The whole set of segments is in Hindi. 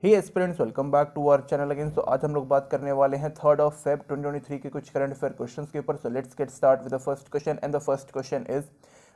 Hey aspirants, welcome back to our channel again. So आज हम लोग बात करने वाले हैं 3 Feb 2023 के कुछ करंट अफेयर क्वेश्चंस के ऊपर। So let's get start with the first question and the first question is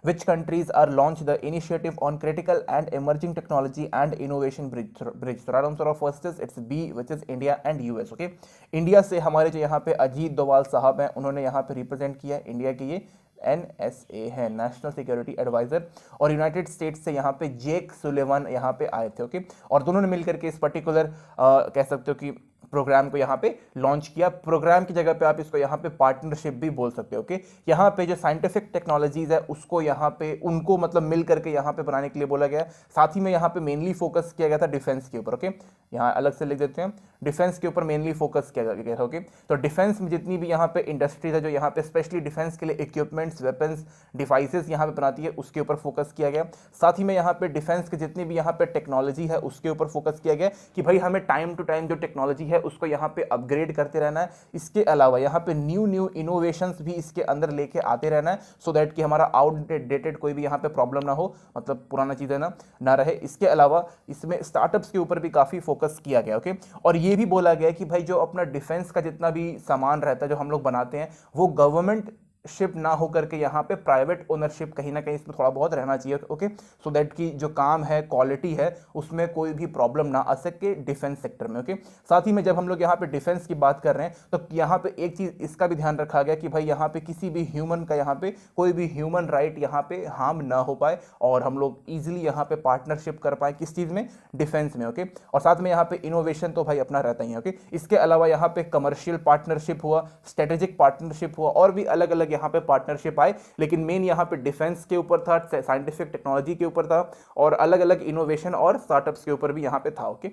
which countries are launched the initiative on critical and emerging technology and innovation bridge. So right answer of first is it's B, which is India and US. Okay, India से हमारे जो यहाँ पे अजीत डोभाल साहब हैं, उन्होंने यहाँ पे रिप्रेजेंट किया है इंडिया के, ये NSA है, नेशनल सिक्योरिटी एडवाइजर। और यूनाइटेड स्टेट्स से यहाँ पे जेक सुलेवन यहाँ पे आए थे। ओके, और दोनों ने मिलकर के इस पर्टिकुलर कह सकते हो कि प्रोग्राम को यहाँ पे लॉन्च किया। प्रोग्राम की जगह पे आप इसको यहाँ पे पार्टनरशिप भी बोल सकते हो। ओके, यहाँ पे जो साइंटिफिक टेक्नोलॉजीज है उसको यहाँ पे उनको मतलब मिल करके यहाँ पे बनाने के लिए बोला गया है। साथ ही में यहाँ पे मेनली फोकस किया गया था डिफेंस के ऊपर। ओके, यहाँ अलग से लिख देते हैं, डिफेंस के ऊपर मेनली फोकस किया गया था। ओके, तो डिफेंस में जितनी भी यहाँ पे इंडस्ट्रीज है जो यहाँ पे स्पेशली डिफेंस के लिए इक्विपमेंट्स, वेपन्स, डिवाइसेस यहाँ पे बनाती है, उसके ऊपर फोकस किया गया। साथ ही में यहाँ पे डिफेंस के जितनी भी यहाँ पे टेक्नोलॉजी है उसके ऊपर फोकस किया गया कि भाई हमें टाइम टू टाइम जो टेक्नोलॉजी है उसको यहाँ पे अपग्रेड करते रहना है। इसके अलावा यहाँ पे न्यू इनोवेशंस भी इसके अंदर लेके आते रहना है, सो दैट कि हमारा आउटडेटेड कोई भी यहाँ पे प्रॉब्लम ना हो, मतलब पुराना चीजें ना रहे। इसके अलावा इसमें स्टार्टअप्स के ऊपर भी काफी फोकस किया गया। ओके, और ये भी बोला गया कि भाई जो अपना डिफेंस का जितना भी सामान रहता है जो हम लोग बनाते हैं वो गवर्नमेंट शिप ना हो करके यहाँ पे प्राइवेट ओनरशिप कहीं ना कहीं इसमें थोड़ा बहुत रहना चाहिए। ओके, सो दैट कि जो काम है, क्वालिटी है, उसमें कोई भी प्रॉब्लम ना आ सके डिफेंस सेक्टर में। ओके, साथ ही में जब हम लोग यहाँ पे डिफेंस की बात कर रहे हैं तो यहाँ पे एक चीज इसका भी ध्यान रखा गया कि भाई यहाँ पे किसी भी ह्यूमन का यहाँ पे कोई भी ह्यूमन राइट यहाँ पे हार्म ना हो पाए और हम लोग इजिली यहाँ पे पार्टनरशिप कर पाए किस चीज में, डिफेंस में। ओके, और साथ में यहाँ पे इनोवेशन तो भाई अपना रहता ही है। ओके, इसके अलावा यहाँ पे कमर्शियल पार्टनरशिप हुआ, स्ट्रेटेजिक पार्टनरशिप हुआ और भी अलग अलग यहाँ पे पार्टनरशिप आए, लेकिन मेन यहाँ पे डिफेंस के ऊपर था, साइंटिफिक टेक्नोलॉजी के ऊपर था और अलग अलग इनोवेशन और स्टार्टअप्स के ऊपर भी यहाँ पे था। Okay,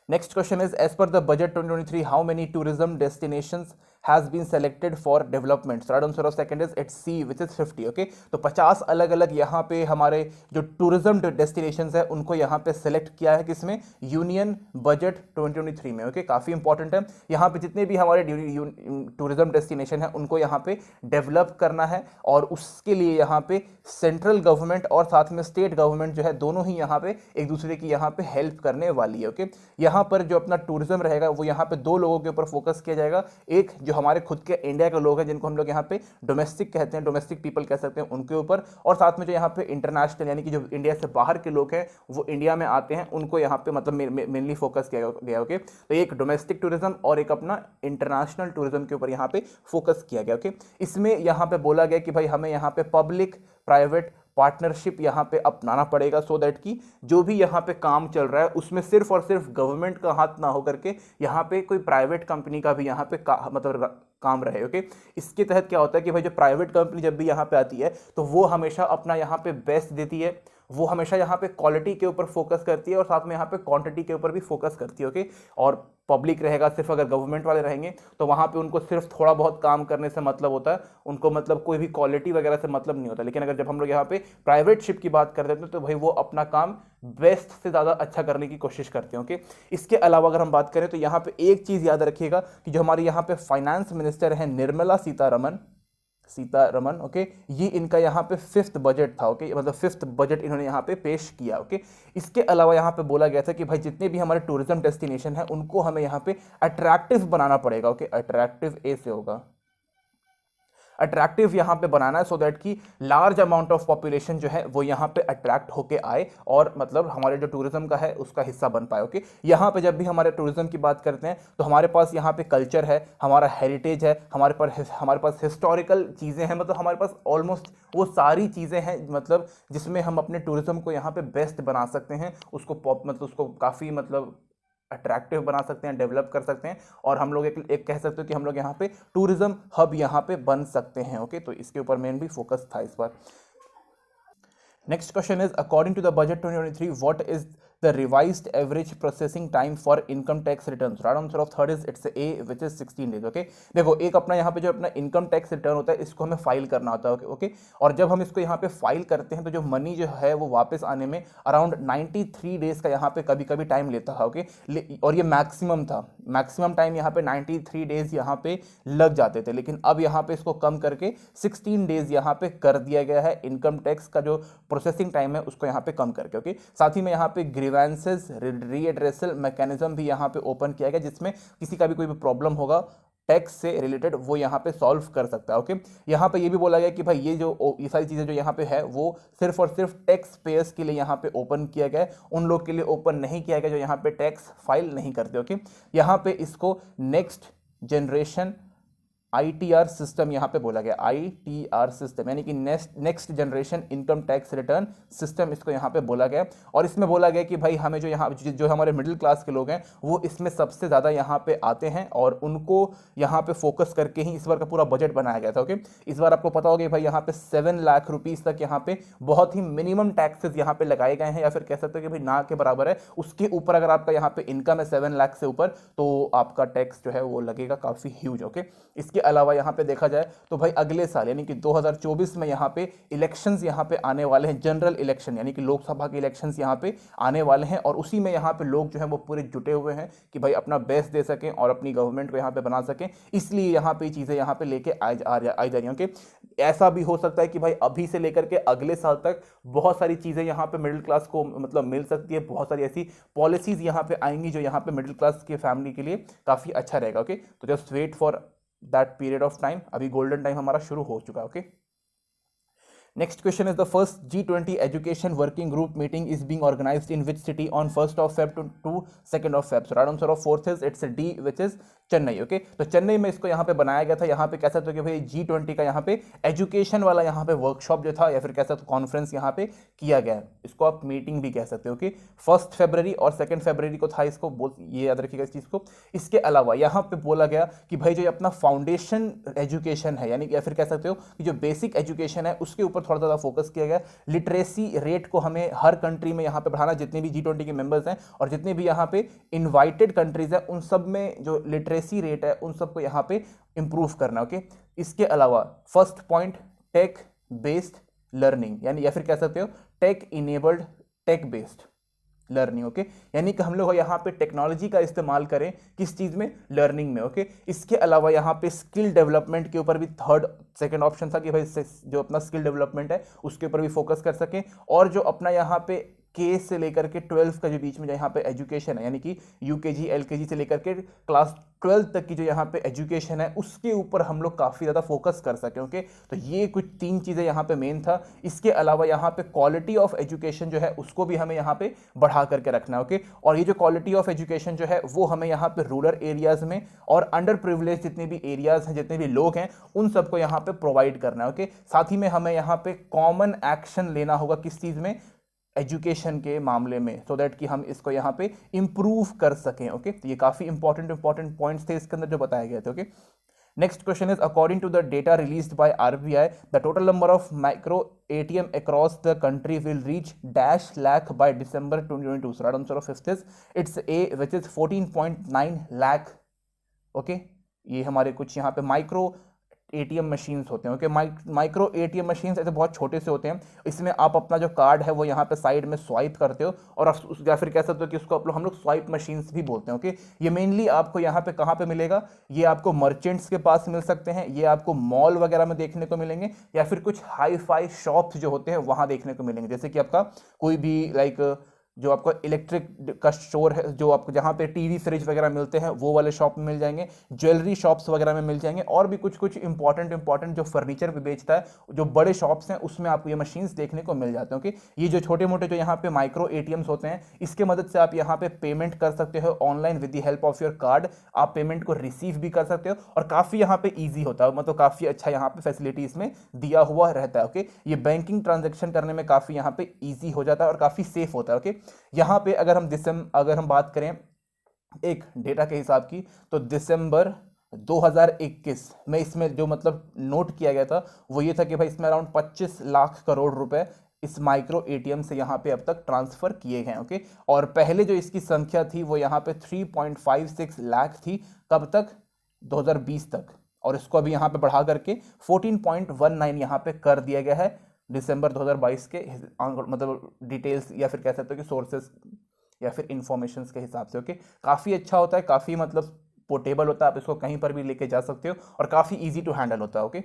next question is as per the budget 2023 how many tourism destinations has been selected for development. So right answer of second is it's C, which is 50. okay, तो 50 अलग अलग यहाँ पे हमारे जो टूरिज्म डेस्टिनेशंस है उनको यहाँ पे सेलेक्ट किया है, किसमें, यूनियन बजट 2023 में। ओके, काफी इंपॉर्टेंट है। यहाँ पे जितने भी हमारे टूरिज्म डेस्टिनेशन है उनको यहाँ पे डेवलप करना है और उसके लिए यहाँ पे सेंट्रल गवर्नमेंट और साथ में स्टेट गवर्नमेंट जो है दोनों ही यहाँ पे एक दूसरे की यहाँ पे हेल्प करने वाली है। ओके, यहाँ पर जो अपना टूरिज्म रहेगा वो यहाँ पे दो लोगों के ऊपर फोकस किया जाएगा। एक जो हमारे खुद के इंडिया के लोग हैं जिनको हम लोग यहाँ पे डोमेस्टिक कहते हैं, डोमेस्टिक पीपल कह सकते हैं, उनके ऊपर, और साथ में जो यहाँ पे इंटरनेशनल यानी कि जो इंडिया से बाहर के लोग हैं वो इंडिया में आते हैं उनको यहाँ पे मतलब मेनली फोकस किया गया। ओके, तो एक डोमेस्टिक टूरिज्म और एक अपना इंटरनेशनल टूरिज्म के ऊपर यहाँ पे फोकस किया गया। ओके, इसमें यहाँ पे बोला गया कि भाई हमें यहाँ पे पब्लिक प्राइवेट पार्टनरशिप यहाँ पे अपनाना पड़ेगा, सो दैट कि जो भी यहाँ पे काम चल रहा है उसमें सिर्फ और सिर्फ गवर्नमेंट का हाथ ना हो करके यहाँ पे कोई प्राइवेट कंपनी का भी यहाँ पे मतलब काम रहे। ओके, इसके तहत क्या होता है कि भाई जो प्राइवेट कंपनी जब भी यहाँ पे आती है तो वो हमेशा अपना यहाँ पे बेस्ट देती है, वो हमेशा यहाँ पे क्वालिटी के ऊपर फोकस करती है और साथ में यहाँ पे क्वांटिटी के ऊपर भी फोकस करती है। ओके, और पब्लिक रहेगा, सिर्फ अगर गवर्नमेंट वाले रहेंगे तो वहाँ पे उनको सिर्फ थोड़ा बहुत काम करने से मतलब होता है, उनको मतलब कोई भी क्वालिटी वगैरह से मतलब नहीं होता। लेकिन अगर जब हम लोग यहाँ पे प्राइवेट शिप की बात करते हैं तो भाई वो अपना काम बेस्ट से ज़्यादा अच्छा करने की कोशिश करते हैं। ओके, इसके अलावा अगर हम बात करें तो यहाँ पे एक चीज़ याद रखिएगा कि जो हमारे यहाँ पे फाइनेंस मिनिस्टर हैं निर्मला सीतारमन, ओके, ये इनका यहाँ पे 5th बजट था। ओके, मतलब 5th बजट इन्होंने यहाँ पे पेश किया। ओके, इसके अलावा यहाँ पे बोला गया था कि भाई जितने भी हमारे टूरिज्म डेस्टिनेशन है उनको हमें यहाँ पे अट्रैक्टिव बनाना पड़ेगा। ओके, अट्रैक्टिव ए से होगा, अट्रैक्टिव यहाँ पे बनाना है, सो दैट कि लार्ज अमाउंट ऑफ पॉपुलेशन जो है वो यहाँ पे अट्रैक्ट होके आए और मतलब हमारे जो टूरिज्म का है उसका हिस्सा बन पाए। ओके, यहाँ पे जब भी हमारे टूरिज्म की बात करते हैं तो हमारे पास यहाँ पे कल्चर है, हमारा हेरिटेज है, हमारे पास हिस्टोरिकल चीज़ें हैं, मतलब हमारे पास ऑलमोस्ट वो सारी चीज़ें हैं मतलब जिसमें हम अपने टूरिज्म को यहाँ पे बेस्ट बना सकते हैं, उसको काफ़ी मतलब अट्रैक्टिव बना सकते हैं, डेवलप कर सकते हैं और हम लोग एक कह सकते हो कि हम लोग यहाँ पे टूरिज्म हब यहाँ पे बन सकते हैं। ओके, तो इसके ऊपर मेन भी फोकस था इस बार। Next question is according to the budget 2023 what is the revised average processing time for income tax returns. Right answer of third is it's A, which is 16 days. Okay, देखो एक अपना यहाँ पे जो अपना इनकम टैक्स रिटर्न होता है इसको हमें फाइल करना होता है। ओके, और जब हम इसको यहाँ पे फाइल करते हैं तो जो मनी जो है वो वापस आने में अराउंड 93 डेज का यहाँ पे कभी कभी टाइम लेता है। ओके, और ये मैक्सिमम था, मैक्सिमम टाइम यहाँ पे 93 डेज यहाँ पे लग जाते थे, लेकिन अब यहाँ पे इसको कम करके 16 डेज यहाँ पे कर दिया गया है। इनकम टैक्स का जो प्रोसेसिंग टाइम है उसको यहाँ पे कम करके। ओके, साथ ही में यहाँ पे ग्रीवेंसेस रीएड्रेसल मैकेनिज्म भी यहाँ पे ओपन किया गया, जिसमें किसी का भी कोई भी प्रॉब्लम होगा टैक्स से रिलेटेड वो यहाँ पे सॉल्व कर सकता है। ओके, यहाँ पे ये भी बोला गया कि भाई ये सारी चीज़ें जो यहाँ पे है वो सिर्फ और सिर्फ टैक्स पेयर्स के लिए यहाँ पे ओपन किया गया है, उन लोग के लिए ओपन नहीं किया गया जो यहाँ पे टैक्स फाइल नहीं करते। ओके, यहाँ पे इसको नेक्स्ट जनरेशन ITR सिस्टम यहाँ पे बोला गया, ITR सिस्टम यानी कि next generation income tax return system इसको यहाँ पे बोला गया। और इसमें बोला गया कि भाई हमें जो हमारे मिडिल क्लास के लोग हैं वो इसमें सबसे ज़्यादा यहाँ पे आते हैं और उनको यहाँ पे फोकस करके ही इस बार का पूरा बजट बनाया गया था। ओके, इस बार आपको पता होगा भाई यहाँ पे 7 लाख रुपीज़ तक यहाँ पे बहुत ही मिनिमम टैक्सेस यहाँ पे लगाए गए हैं, या फिर कह सकते हो कि भाई ना के बराबर है। उसके ऊपर अगर आपका यहाँ पे इनकम है 7 लाख से ऊपर तो आपका टैक्स जो है वो लगेगा काफ़ी ह्यूज। ओके, इसके अलावा यहाँ पे देखा जाए तो भाई अगले साल यानी कि 2024 में यहाँ पे इलेक्शंस यहाँ पे आने वाले हैं, जनरल इलेक्शन यानी कि लोकसभा के इलेक्शंस यहाँ पे आने वाले हैं, और उसी में यहाँ पे लोग जो है वो पूरे जुटे हुए हैं कि भाई अपना बेस्ट दे सकें और अपनी गवर्नमेंट को यहाँ पे बना सकें, इसलिए यहाँ पे चीज़ें यहाँ पे लेके आई जा रही हैं। ओके, ऐसा भी हो सकता है कि भाई अभी से लेकर के अगले साल तक बहुत सारी चीज़ें यहाँ पे मिडिल क्लास को मतलब मिल सकती है, बहुत सारी ऐसी पॉलिसीज यहाँ पे आएंगी जो यहाँ पे मिडिल क्लास के फैमिली के लिए काफ़ी अच्छा रहेगा। ओके, तो just wait for that period of time, अभी गोल्डन टाइम हमारा शुरू हो चुका है। Okay, next question is the first G20 education working group meeting is being organized in which city on 1st of Feb to 2nd of Feb, so right answer of fourth is it's a D which is Chennai. Okay, तो चेन्नई में इसको यहाँ पे बनाया गया था। यहाँ पे कह सकते हो कि भाई G20 का यहाँ पे एजुकेशन वाला यहाँ पे वर्कशॉप जो था या फिर कह सकते हो कॉन्फ्रेंस यहाँ पे किया गया है, इसको आप मीटिंग भी कह सकते हो कि 1 फरवरी और 2 फरवरी को था, इसको ये याद रखिएगा इस चीज़ को। इसके अलावा यहाँ पे बोला गया कि भाई जो अपना फाउंडेशन एजुकेशन है यानी या फिर कह सकते हो कि जो बेसिक एजुकेशन है उसके ऊपर थोड़ा ज़्यादा फोकस किया गया। लिटरेसी रेट को हमें हर कंट्री में यहाँ पे बढ़ाना, जितने भी G20 के मेंबर्स हैं और जितने भी यहाँ पे इन्वाइटेड कंट्रीज हैं उन सब में जो लिटरेसी रेट है उन सबको यहाँ पे इंप्रूव करना। ओके, इसके अलावा first point tech based learning यानी या फिर कह सकते हो tech enabled tech based learning. Okay, यानी कि हम लोग यहाँ पे टेक्नोलॉजी का इस्तेमाल करें किस चीज़ में, लर्निंग में। ओके, इसके अलावा यहाँ पे स्किल डेवलपमेंट के ऊपर भी सेकंड ऑप्शन था कि भाई जो अपना स्किल डेवलपमेंट है उसके ऊपर भी फोकस कर सकें, और जो अपना यहाँ पे के से लेकर के 12 का जो बीच में जो यहाँ पे एजुकेशन है यानी कि UKG LKG से लेकर के क्लास 12 तक की जो यहाँ पे एजुकेशन है उसके ऊपर हम लोग काफ़ी ज़्यादा फोकस कर सकें। ओके, तो ये कुछ 3 चीज़ें यहाँ पे मेन था। इसके अलावा यहाँ पे क्वालिटी ऑफ एजुकेशन जो है उसको भी हमें यहाँ पे बढ़ा करके रखना है। ओके, और ये जो क्वालिटी ऑफ एजुकेशन जो है वो हमें यहाँ पे रूरल एरियाज़ में और अंडर प्रिविलेज जितने भी एरियाज़ हैं, जितने भी लोग हैं, उन सबको यहाँ पे प्रोवाइड करना है। ओके, साथ ही में हमें यहाँ पे कॉमन एक्शन लेना होगा किस चीज़ में, एजुकेशन के मामले में, सो दैट कि हम इसको यहाँ पे इंप्रूव कर सकें। ओके, तो ये काफ़ी इंपॉर्टेंट पॉइंट्स थे इसके अंदर जो बताए गए थे। Okay, next question is according to the data released by RBI the total number of micro ATM across the country will reach dash lakh by December 2022, so right answer of fifth is it's A which is 14.9 lakh. Okay, ये हमारे कुछ यहाँ पे माइक्रो ATM मशीन्स होते हैं। ओके, माइक्रो ATM मशीन्स ऐसे बहुत छोटे से होते हैं, इसमें आप अपना जो कार्ड है वो यहाँ पे साइड में स्वाइप करते हो और या फिर कह सकते हो कि उसको हम लोग स्वाइप मशीन्स भी बोलते हैं। ओके, ये मेनली आपको यहाँ पे कहाँ पे मिलेगा, ये आपको मर्चेंट्स के पास मिल सकते हैं, ये आपको मॉल वगैरह में देखने को मिलेंगे, या फिर कुछ हाई फाई शॉप्स जो होते हैं वहाँ देखने को मिलेंगे, जैसे कि आपका कोई भी जो आपका इलेक्ट्रिक का स्टोर है, जो आपको जहाँ पे टीवी फ्रिज वगैरह मिलते हैं वो वाले शॉप में मिल जाएंगे, ज्वेलरी शॉप्स वगैरह में मिल जाएंगे, और भी कुछ इंपॉर्टेंट जो फर्नीचर पे बेचता है, जो बड़े शॉप्स हैं उसमें आपको ये मशीन्स देखने को मिल जाते हैं। ओके, ये जो छोटे मोटे जो यहाँ पे माइक्रो ATMs होते हैं इसके मदद से आप यहाँ पे पेमेंट कर सकते हो online with the help of your card, आप पेमेंट को रिसीव भी कर सकते हो और काफ़ी यहाँ पे ईजी होता है, मतलब काफ़ी अच्छा यहाँ पे फैसिलिटी इसमें दिया हुआ रहता है। ओके, ये बैंकिंग ट्रांजेक्शन करने में काफ़ी यहाँ पे ईजी हो जाता है और काफ़ी सेफ होता है। ओके, यहाँ पे अगर हम बात करें एक डेटा के हिसाब की, तो दिसंबर 2021 में इसमें जो मतलब नोट किया गया था वो ये था कि भाई इसमें अराउंड 25 लाख करोड़ रुपए इस माइक्रो ATM से यहाँ पे अब तक ट्रांसफर किए गए। ओके, और पहले जो इसकी संख्या थी वो यहाँ पे 3.56 लाख थी, कब तक, 2020 तक, और इसको अभी यहाँ पे बढ़ा करके 14.19 यहाँ पे कर दिया गया है दिसंबर 2022 के मतलब डिटेल्स या फिर कह सकते हो कि सोर्सेस या फिर इंफॉर्मेशंस के हिसाब से। ओके, काफ़ी अच्छा होता है, काफ़ी मतलब पोर्टेबल होता है, आप इसको कहीं पर भी लेके जा सकते हो और काफ़ी इजी टू हैंडल होता है। Okay,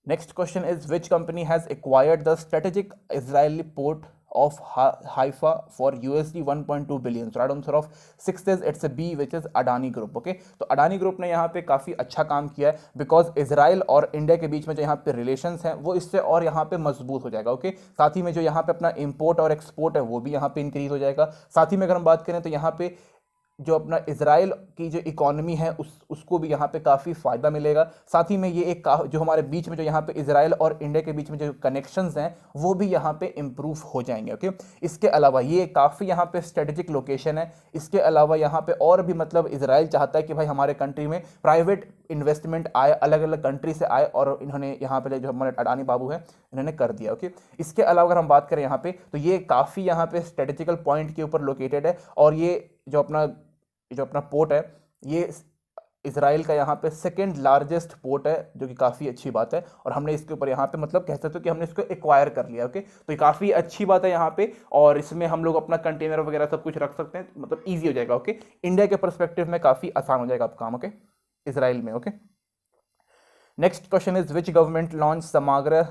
next question is which company has acquired the strategic Israeli port of Haifa for USD 1.2 billion. So right answer of 6 is it's a B, which is Adani Group. Okay, तो अडानी ग्रुप ने यहाँ पे काफ़ी अच्छा काम किया है, बिकॉज इजराइल और इंडिया के बीच में जो यहाँ पे रिलेशंस हैं वो इससे और यहाँ पे मजबूत हो जाएगा. ओके, साथ ही में जो यहाँ पे अपना इंपोर्ट और एक्सपोर्ट है वो भी यहाँ पे इंक्रीज हो जाएगा. साथ ही में अगर हम बात करें तो यहाँ पे जो अपना इजराइल की जो इकोनॉमी है उसको भी यहाँ पे काफ़ी फ़ायदा मिलेगा. साथ ही में ये एक जो हमारे बीच में जो यहाँ पे इजराइल और इंडिया के बीच में जो कनेक्शंस हैं वो भी यहाँ पे इम्प्रूव हो जाएंगे. ओके, इसके अलावा ये काफ़ी यहाँ पे स्ट्रेटेजिक लोकेशन है. इसके अलावा यहाँ पे और भी मतलब इजराइल चाहता है कि भाई हमारे कंट्री में प्राइवेट इन्वेस्टमेंट आए, अलग अलग कंट्री से आए, और इन्होंने यहाँ पे जो हमारे अडानी बाबू हैं इन्होंने कर दिया. ओके, इसके अलावा अगर हम बात करें यहाँ पे तो ये काफ़ी यहाँ पे स्ट्रेटेजिकल पॉइंट के ऊपर लोकेटेड है, और ये जो अपना पोर्ट है ये इजराइल का यहाँ पे सेकंड लार्जेस्ट पोर्ट है, जो कि काफ़ी अच्छी बात है. और हमने इसके ऊपर यहाँ पे मतलब कह सकते हो कि हमने इसको एक्वायर कर लिया. ओके, तो ये काफ़ी अच्छी बात है यहाँ पे, और इसमें हम लोग अपना कंटेनर वगैरह सब कुछ रख सकते हैं, मतलब ईजी हो जाएगा. ओके, इंडिया के परस्पेक्टिव में काफ़ी आसान हो जाएगा आप काम. ओके, इजराइल में. Okay, next question is which government launch समग्र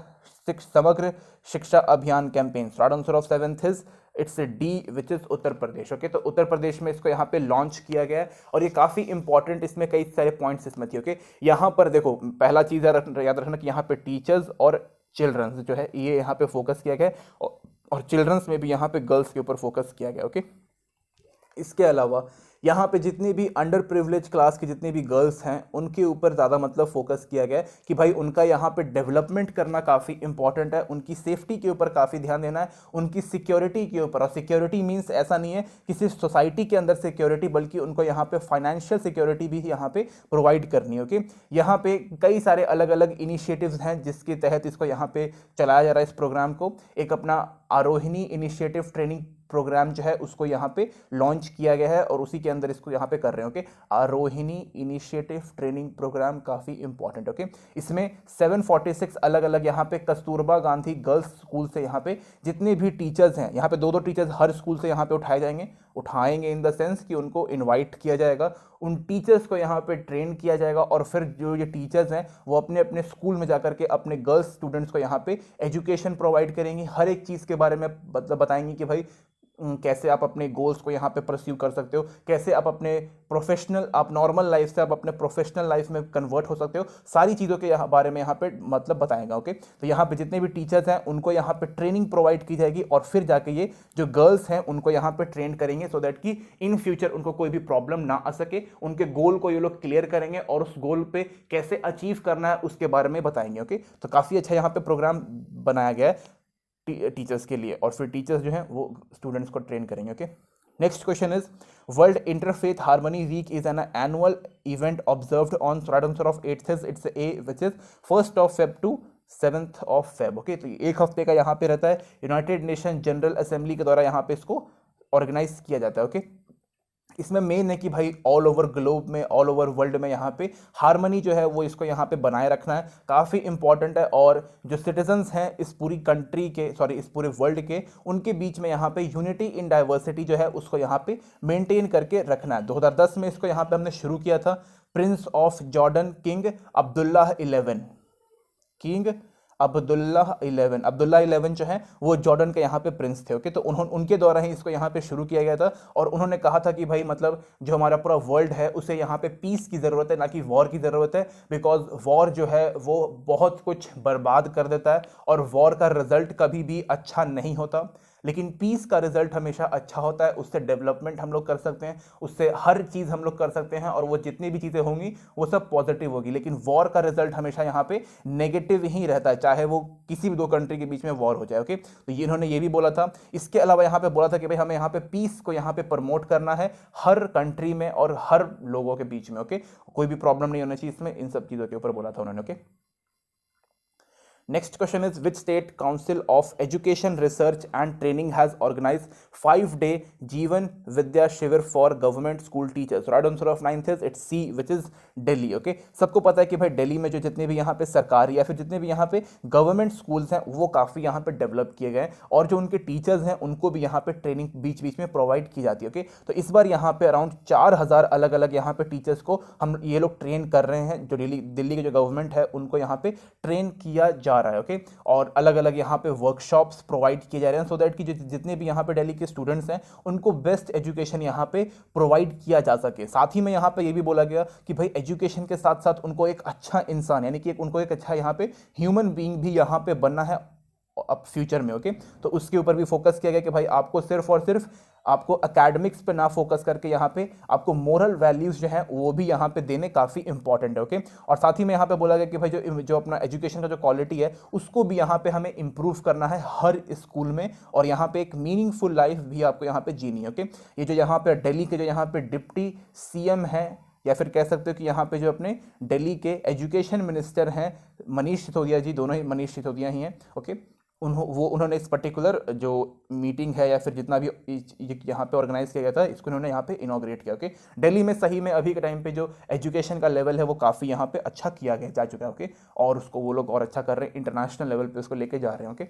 शिक्षा अभियान campaign. Right answer of 7th is it's D, which is Uttar Pradesh. Okay, तो उत्तर प्रदेश में इसको यहाँ पे लॉन्च किया गया है, और ये काफ़ी इंपॉर्टेंट, इसमें कई सारे पॉइंट्स इसमें थी. ओके, यहाँ पर देखो पहला चीज़ याद रखना कि यहाँ पे टीचर्स और चिल्ड्रंस जो है ये यहाँ पे फोकस किया गया है, और चिल्ड्रंस में भी यहाँ पे गर्ल्स के ऊपर फोकस किया गया. ओके, इसके अलावा यहाँ पे जितनी भी अंडर प्रिविलेज क्लास की जितनी भी गर्ल्स हैं उनके ऊपर ज़्यादा मतलब फोकस किया गया है कि भाई उनका यहाँ पे डेवलपमेंट करना काफ़ी इंपॉर्टेंट है, उनकी सेफ्टी के ऊपर काफ़ी ध्यान देना है, उनकी सिक्योरिटी के ऊपर. और सिक्योरिटी मीन्स ऐसा नहीं है कि सिर्फ सोसाइटी के अंदर सिक्योरिटी, बल्कि उनको यहाँ पे फाइनेंशियल सिक्योरिटी भी यहाँ पे प्रोवाइड करनी है. ओके, यहाँ पे कई सारे अलग अलग इनिशिएटिव्स हैं जिसके तहत इसको यहाँ पे चलाया जा रहा है इस प्रोग्राम को. एक अपना आरोहिणी इनिशिएटिव ट्रेनिंग प्रोग्राम जो है उसको यहाँ पे लॉन्च किया गया है, और उसी के अंदर इसको यहाँ पे कर रहे हैं. ओके, आरोहिणी इनिशिएटिव ट्रेनिंग प्रोग्राम काफ़ी इंपॉर्टेंट. ओके, इसमें 746 अलग अलग यहाँ पे कस्तूरबा गांधी गर्ल्स स्कूल से यहाँ पे जितने भी टीचर्स हैं, यहाँ पे दो टीचर्स हर स्कूल से यहाँ पे उठाएंगे इन द सेंस कि उनको इन्वाइट किया जाएगा, उन टीचर्स को यहाँ पे ट्रेन किया जाएगा, और फिर जो ये टीचर्स हैं वो अपने अपने स्कूल में जाकर के अपने गर्ल्स स्टूडेंट्स को यहाँ पे एजुकेशन प्रोवाइड करेंगी, हर एक चीज़ के बारे में बताएंगी कि भाई कैसे आप अपने गोल्स को यहाँ पे परस्यू कर सकते हो, कैसे आप अपने आप नॉर्मल लाइफ से आप अपने प्रोफेशनल लाइफ में कन्वर्ट हो सकते हो, सारी चीज़ों के बारे में यहाँ पे मतलब बताएगा. ओके, तो यहाँ पे जितने भी टीचर्स हैं उनको यहाँ पे ट्रेनिंग प्रोवाइड की जाएगी, और फिर जाके ये जो गर्ल्स हैं उनको यहाँ पे ट्रेन करेंगे, सो दैट कि इन फ्यूचर उनको कोई भी प्रॉब्लम ना आ सके, उनके गोल को ये लोग क्लियर करेंगे, और उस गोल पे कैसे अचीव करना है उसके बारे में बताएंगे. ओके, तो काफ़ी अच्छा यहाँ पे प्रोग्राम बनाया गया है टीचर्स के लिए, और फिर टीचर्स जो हैं वो स्टूडेंट्स को ट्रेन करेंगे. Okay, next question is world interfaith harmony week is an annual event observed on. Right answer of 8th is it's a, which is 1st of Feb to 7th of Feb. ओके, तो एक हफ्ते का यहाँ पे रहता है, यूनाइटेड नेशन जनरल असेंबली के द्वारा यहाँ पे इसको ऑर्गेनाइज किया जाता है. ओके, इसमें मेन है कि भाई ऑल ओवर ग्लोब में, ऑल ओवर वर्ल्ड में यहाँ पे हार्मनी जो है वो इसको यहाँ पे बनाए रखना है, काफ़ी इंपॉर्टेंट है, और जो सिटीजन्स हैं इस पूरी कंट्री के, इस पूरे वर्ल्ड के, उनके बीच में यहाँ पे यूनिटी इन डाइवर्सिटी जो है उसको यहाँ पे मेंटेन करके रखना है. 2010 में इसको यहाँ पे हमने शुरू किया था. Prince of Jordan king Abdullah 11 जो है वो जॉर्डन के यहाँ पे प्रिंस थे. ओके, तो उनके द्वारा ही इसको यहाँ पे शुरू किया गया था, और उन्होंने कहा था कि भाई मतलब जो हमारा पूरा वर्ल्ड है उसे यहाँ पे पीस की ज़रूरत है, ना कि वॉर की ज़रूरत है, बिकॉज वॉर जो है वो बहुत कुछ बर्बाद कर देता है, और वॉर का रिजल्ट कभी भी अच्छा नहीं होता, लेकिन पीस का रिजल्ट हमेशा अच्छा होता है. उससे डेवलपमेंट हम लोग कर सकते हैं, उससे हर चीज़ हम लोग कर सकते हैं, और वो जितनी भी चीज़ें होंगी वो सब पॉजिटिव होगी. लेकिन वॉर का रिजल्ट हमेशा यहाँ पे नेगेटिव ही रहता है, चाहे वो किसी भी दो कंट्री के बीच में वॉर हो जाए. ओके, तो ये इन्होंने ये भी बोला था. इसके अलावा यहाँ पे बोला था कि भाई हमें यहाँ पे पीस को यहाँ पे प्रमोट करना है हर कंट्री में और हर लोगों के बीच में. ओके, कोई भी प्रॉब्लम नहीं होना चाहिए इसमें, इन सब चीज़ों के ऊपर बोला था उन्होंने. Okay, Next question is which state council of education research and training has organized 5-day Jeevan Vidya Shivir for government school teachers. Right answer of 9th is it's C, which is Delhi. Okay, सबको पता है कि भाई दिल्ली में जो जितने भी यहाँ पे सरकारी या फिर जितने भी यहाँ पे गवर्नमेंट स्कूल्स हैं वो काफ़ी यहाँ पे डेवलप किए गए, और जो उनके टीचर्स हैं उनको भी यहाँ पे ट्रेनिंग बीच बीच में प्रोवाइड की जाती है. ओके, तो इस बार यहाँ पे अराउंड 4000 अलग अलग यहाँ पे टीचर्स को ये लोग ट्रेन कर रहे हैं, जो दिल्ली की जो गवर्नमेंट है उनको यहाँ पे ट्रेन किया जा जा रहा है, ओके। और अलग अलग यहाँ पे वर्कशॉप्स प्रोवाइड किए जा रहे हैं सो दैट कि जितने भी यहाँ पे दिल्ली के स्टूडेंट्स हैं उनको बेस्ट एजुकेशन यहाँ पे प्रोवाइड किया जा सके। साथ ही में यहाँ पे ये भी बोला गया कि भाई एजुकेशन के साथ साथ उनको एक अच्छा इंसान यानी कि उनको एक अच्छा यहाँ पे ह्यूमन बीइंग भी यहाँ पे बनना है अब फ्यूचर में, ओके। तो उसके ऊपर भी फोकस किया गया कि भाई आपको सिर्फ और सिर्फ आपको एकेडमिक्स पे ना फोकस करके यहाँ पे आपको मोरल वैल्यूज जो है वो भी यहाँ पे देने काफ़ी इंपॉर्टेंट है, ओके। और साथ ही में यहाँ पे बोला गया कि भाई जो अपना एजुकेशन का जो क्वालिटी है उसको भी यहाँ पे हमें इंप्रूव करना है हर स्कूल में, और यहाँ पे एक मीनिंगफुल लाइफ भी आपको यहाँ पे जीनी है, ओके। ये जो यहाँ पे दिल्ली के जो यहाँ पे डिप्टी सीएम है, या फिर कह सकते हो कि यहाँ पे जो अपने दिल्ली के एजुकेशन मिनिस्टर हैं मनीष सिसोदिया जी, दोनों ही मनीष सिसोदिया ही हैं, ओके। उन्होंने इस पर्टिकुलर जो मीटिंग है या फिर जितना भी यहाँ पे ऑर्गेनाइज किया गया था इसको उन्होंने यहाँ पे इनॉग्रेट किया, ओके। दिल्ली में सही में अभी के टाइम पे जो एजुकेशन का लेवल है वो काफ़ी यहाँ पे अच्छा किया गया जा चुका है, ओके। और उसको वो लोग और अच्छा कर रहे हैं, इंटरनेशनल लेवल पे उसको लेके जा रहे हैं, okay.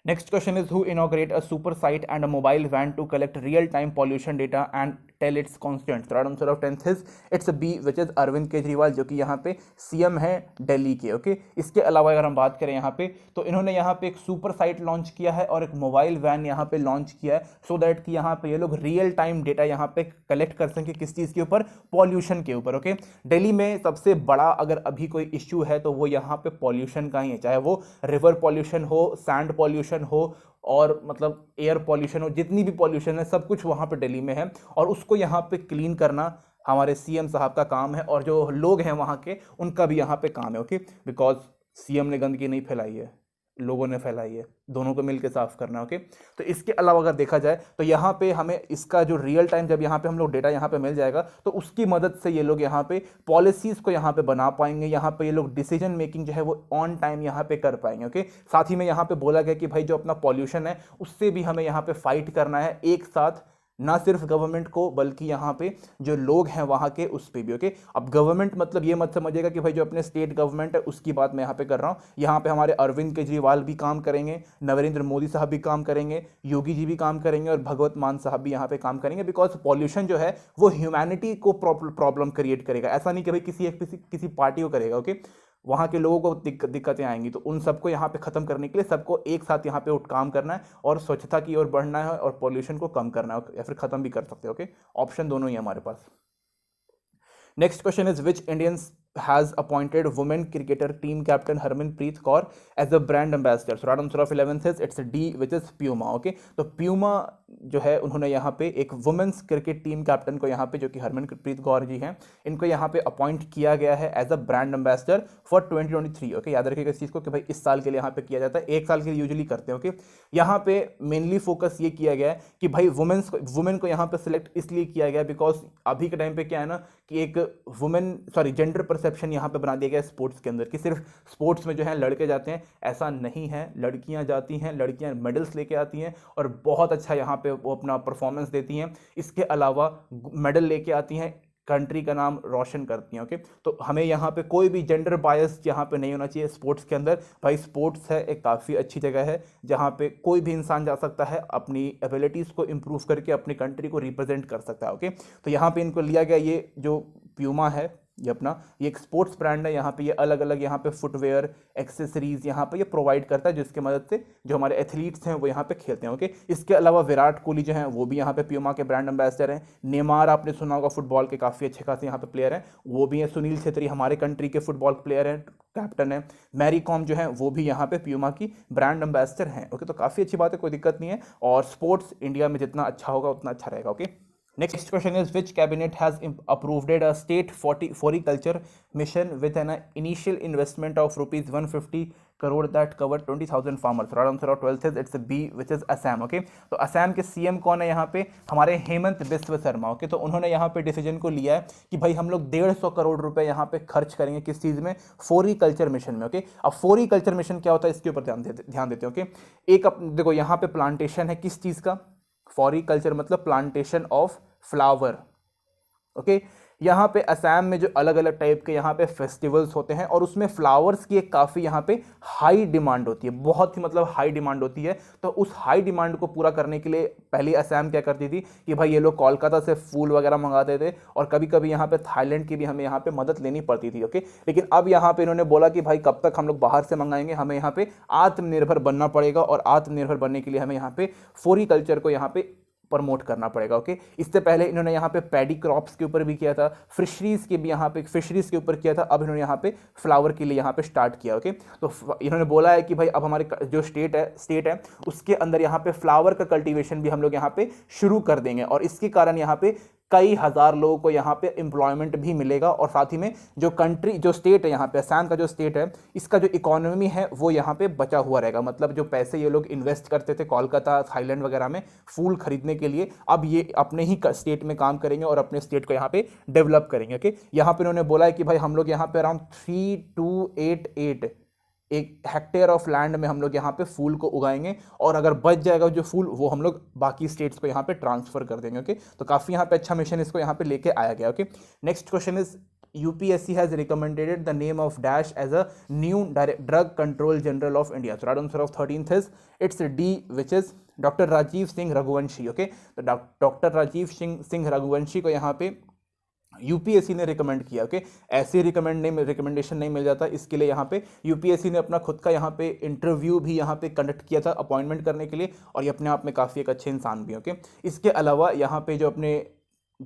Next question is, who inaugurate a super site and a mobile van to collect real-time pollution data and tell its constituents? The right answer of 10th is it's a B, which is Arvind Kejriwal, जो कि यहाँ पे सीएम है दिल्ली के, ओके। इसके अलावा अगर हम बात करें यहाँ पे तो इन्होंने यहाँ पे एक सुपर साइट लॉन्च किया है और एक मोबाइल वैन यहाँ पे लॉन्च किया है सो दैट कि यहाँ पे ये लोग रियल टाइम डेटा यहाँ पे कलेक्ट कर सकें, किस चीज़ के ऊपर, पॉल्यूशन के ऊपर, ओके। दिल्ली में सबसे बड़ा अगर अभी कोई इश्यू है तो वो यहाँ पे पॉल्यूशन का ही है, चाहे वो रिवर पॉल्यूशन हो, सैंड पॉल्यूशन हो और मतलब एयर पॉल्यूशन हो, जितनी भी पॉल्यूशन है सब कुछ वहाँ पे दिल्ली में है और उसको यहाँ पे क्लीन करना हमारे सीएम साहब का काम है और जो लोग हैं वहाँ के उनका भी यहाँ पे काम है, ओके। बिकॉज सीएम ने गंदगी नहीं फैलाई है, लोगों ने फैलाई है, दोनों को मिलकर साफ करना, ओके। तो इसके अलावा अगर देखा जाए तो यहाँ पे हमें इसका जो रियल टाइम जब यहाँ पे हम लोग डेटा यहाँ पे मिल जाएगा तो उसकी मदद से ये लोग यहाँ पे पॉलिसीज को यहाँ पे बना पाएंगे, यहाँ पे ये लोग डिसीजन मेकिंग जो है वो ऑन टाइम यहाँ पे कर पाएंगे, ओके। साथ ही में यहाँ पे बोला गया कि भाई जो अपना पॉल्यूशन है उससे भी हमें यहाँ पे फाइट करना है एक साथ, ना सिर्फ गवर्नमेंट को बल्कि यहाँ पे जो लोग हैं वहाँ के उस पे भी, ओके। अब गवर्नमेंट मतलब ये मत समझिएगा कि भाई जो अपने स्टेट गवर्नमेंट है उसकी बात मैं यहाँ पे कर रहा हूँ, यहाँ पे हमारे अरविंद केजरीवाल भी काम करेंगे, नरेंद्र मोदी साहब भी काम करेंगे, योगी जी भी काम करेंगे और भगवत मान साहब भी यहाँ पे काम करेंगे, बिकॉज पॉल्यूशन जो है वो ह्यूमैनिटी को प्रॉब्लम क्रिएट करेगा, ऐसा नहीं कि भाई किसी पार्टी को करेगा, ओके। वहाँ के लोगों को दिक्कतें आएंगी तो उन सबको यहाँ पे ख़त्म करने के लिए सबको एक साथ यहाँ पे उठ काम करना है और स्वच्छता की ओर बढ़ना है और पॉल्यूशन को कम करना है या फिर ख़त्म भी कर सकते हैं, ओके। ऑप्शन दोनों ही हमारे पास। Next question is, which Indians has appointed women cricketer team captain Harmanpreet Kaur as a brand ambassador? So right answer of 11 says it's a D, which is Puma, okay। तो Puma जो है उन्होंने यहाँ पे एक वुमेन्स क्रिकेट टीम कैप्टन को यहाँ पे जो कि हरमनप्रीत कौर जी हैं इनको यहाँ पे अपॉइंट किया गया है as a brand ambassador for 2023, okay. याद रखिएगा इस चीज़ को कि भाई इस साल के लिए यहाँ पे किया जाता है, एक साल के लिए यूजुअली करते हैं, ओके। यहाँ पे मेनली फोकस ये किया गया है कि भाई वुमेन को यहाँ पे सिलेक्ट इसलिए किया गया बिकॉज अभी के टाइम पे क्या है ना कि एक जेंडर परसेप्शन यहाँ पे बना दिया गया स्पोर्ट्स के अंदर कि सिर्फ स्पोर्ट्स में जो है लड़के जाते हैं, ऐसा नहीं है, लड़कियाँ जाती हैं, लड़कियाँ मेडल्स लेके आती हैं और बहुत अच्छा यहाँ पे वो अपना परफॉर्मेंस देती हैं, इसके अलावा मेडल लेके आती हैं, कंट्री का नाम रोशन करती हैं, ओके। तो हमें यहाँ पे कोई भी जेंडर बायस यहाँ पे नहीं होना चाहिए स्पोर्ट्स के अंदर। भाई स्पोर्ट्स है एक काफ़ी अच्छी जगह है जहाँ पे कोई भी इंसान जा सकता है, अपनी एबिलिटीज़ को इम्प्रूव करके अपनी कंट्री को रिप्रेजेंट कर सकता है, ओके। तो यहाँ पे इनको लिया गया, ये जो प्यूमा है ये ये एक स्पोर्ट्स ब्रांड है, यहाँ पे ये अलग अलग यहाँ पे फुटवेयर एक्सेसरीज यहाँ पे ये प्रोवाइड करता है जिसकी मदद से जो हमारे एथलीट्स हैं वो यहाँ पे खेलते हैं, ओके। इसके अलावा विराट कोहली जो हैं वो भी यहाँ पे प्यूमा के ब्रांड एम्बेसडर हैं, नेमार आपने सुना होगा फुटबॉल के काफ़ी अच्छे खासे यहाँ पे प्लेयर हैं, वो भी हैं, सुनील छेत्री हमारे कंट्री के फुटबॉल प्लेयर हैं, कैप्टन है, मैरी कॉम जो है वो भी यहाँ पे प्यूमा की ब्रांड एम्बेसडर हैं, ओके। तो काफ़ी अच्छी बात है, कोई दिक्कत नहीं है और स्पोर्ट्स इंडिया में जितना अच्छा होगा उतना अच्छा रहेगा, okay. Next question is, which cabinet has approved a state floriculture mission with an initial investment of rupees 150 crore that covered 20,000 farmers? Right answer of 12th is it's a B, which is Assam, okay। तो असम के सीएम कौन है यहाँ पे? हमारे हेमंत बिस्व शर्मा, ओके। तो उन्होंने यहाँ पे डिसीजन को लिया है कि भाई हम लोग 150 करोड़ रुपए यहाँ पे खर्च करेंगे किस चीज़ में? फ्लोरिकल्चर मिशन में, ओके। अब फ्लोरिकल्चर मिशन क्या होता है इसके ऊपर ध्यान देते हैं, ओके। एक देखो यहाँ पे प्लांटेशन है किस चीज़ का? फ्लोरिकल्चर मतलब प्लांटेशन ऑफ फ्लावर, ओके। यहाँ पे असम में जो अलग अलग टाइप के यहाँ पे फेस्टिवल्स होते हैं और उसमें फ्लावर्स की एक काफ़ी यहाँ पे हाई डिमांड होती है, बहुत ही मतलब हाई डिमांड होती है। तो उस हाई डिमांड को पूरा करने के लिए पहले असम क्या करती थी कि भाई ये लोग कोलकाता से फूल वगैरह मंगाते थे और कभी कभी यहाँ पे थाईलैंड की भी हमें यहाँ पे मदद लेनी पड़ती थी। ओके, लेकिन अब यहाँ पे इन्होंने बोला कि भाई कब तक हम लोग बाहर से मंगाएंगे, हमें यहाँ पे आत्मनिर्भर बनना पड़ेगा और आत्मनिर्भर बनने के लिए हमें यहाँ पे फ्लोरिकल्चर को यहाँ पे प्रमोट करना पड़ेगा। ओके, इससे पहले इन्होंने यहाँ पे पैडी क्रॉप्स के ऊपर भी किया था, फिशरीज के भी यहाँ पे फिशरीज के ऊपर किया था, अब इन्होंने यहाँ पे फ्लावर के लिए यहाँ पे स्टार्ट किया। ओके, तो इन्होंने बोला है कि भाई अब हमारे जो स्टेट है उसके अंदर यहाँ पे फ्लावर का कल्टीवेशन भी हम लोग यहाँ पे शुरू कर देंगे और इसके कारण यहाँ पे कई हजार लोगों को यहाँ पे एम्प्लॉयमेंट भी मिलेगा और साथ ही में जो स्टेट है यहाँ पे असम का जो स्टेट है इसका जो इकोनॉमी है वो यहाँ पे बचा हुआ रहेगा। मतलब जो पैसे ये लोग इन्वेस्ट करते थे कोलकाता थाईलैंड वगैरह में फूल खरीदने के लिए, अब ये अपने ही स्टेट में काम करेंगे और अपने स्टेट को यहाँ पे डेवलप करेंगे। ओके, यहाँ पे उन्होंने बोला है कि भाई हम लोग यहाँ पे अराउंड 3288 एक हेक्टेयर ऑफ लैंड में हम लोग यहाँ पे फूल को उगाएंगे और अगर बच जाएगा जो फूल वो हम लोग बाकी स्टेट्स को यहाँ पे ट्रांसफर कर देंगे। ओके, तो काफ़ी यहाँ पे अच्छा मिशन इसको यहाँ पे लेके आया गया। Okay, next question is UPSC has recommended the name of dash as a new drug control general of India. So right answer of 13th is it's D, which is Dr. Rajiv Singh Raghuvanshi. Okay, तो डॉक्टर राजीव सिंह रघुवंशी को यहाँ पे यूपीएससी ने रिकमेंड किया। ओके, ऐसे रिकमेंडेशन नहीं मिल जाता, इसके लिए यहाँ पे यूपीएससी ने अपना खुद का यहाँ पे इंटरव्यू भी यहाँ पे कंडक्ट किया था अपॉइंटमेंट करने के लिए और ये अपने आप में काफ़ी एक अच्छे इंसान भी। ओके, इसके अलावा यहाँ पे जो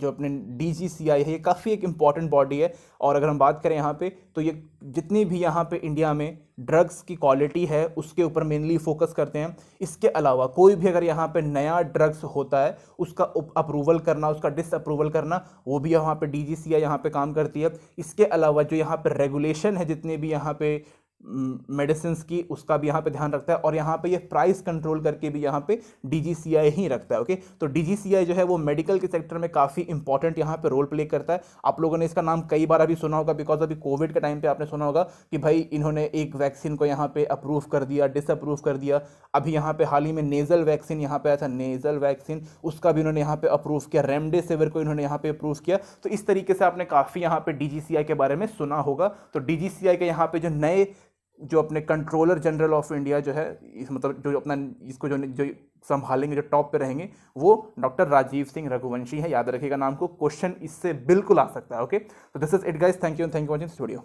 अपने DGCI है ये काफ़ी एक इम्पॉर्टेंट बॉडी है और अगर हम बात करें यहाँ पे तो ये जितनी भी यहाँ पे इंडिया में ड्रग्स की क्वालिटी है उसके ऊपर मेनली फोकस करते हैं। इसके अलावा कोई भी अगर यहाँ पे नया ड्रग्स होता है उसका अप्रूवल करना, उसका डिसअप्रूवल करना, वो भी यहाँ पे DGCI यहाँ पे काम करती है। इसके अलावा जो यहाँ पे रेगुलेशन है जितने भी यहाँ पे मेडिसिन की उसका भी यहाँ पे ध्यान रखता है और यहाँ पे ये प्राइस कंट्रोल करके भी यहाँ पे DGCI ही रखता है। ओके, तो DGCI जो है वो मेडिकल के सेक्टर में काफ़ी इंपॉर्टेंट यहाँ पे रोल प्ले करता है। आप लोगों ने इसका नाम कई बार अभी सुना होगा बिकॉज अभी कोविड के टाइम पे आपने सुना होगा कि भाई इन्होंने एक वैक्सीन को यहाँ पे अप्रूव कर दिया, डिसअप्रूव कर दिया। अभी यहाँ पे हाल ही में नेजल वैक्सीन यहाँ पे आया था, नेजल वैक्सीन उसका भी इन्होंने यहाँ पे अप्रूव किया, रेमडेसिविर को इन्होंने यहाँ पे अप्रूव किया। तो इस तरीके से आपने काफ़ी यहाँ पे DGCI के बारे में सुना होगा। तो DGCI के यहाँ पे जो नए जो अपने कंट्रोलर जनरल ऑफ इंडिया जो है इस मतलब जो अपना इसको जो संभालेंगे, जो टॉप पे रहेंगे वो डॉक्टर राजीव सिंह रघुवंशी है। याद रखिएगा नाम को, क्वेश्चन इससे बिल्कुल आ सकता है। ओके, तो this is it guys, thank you for watching this video.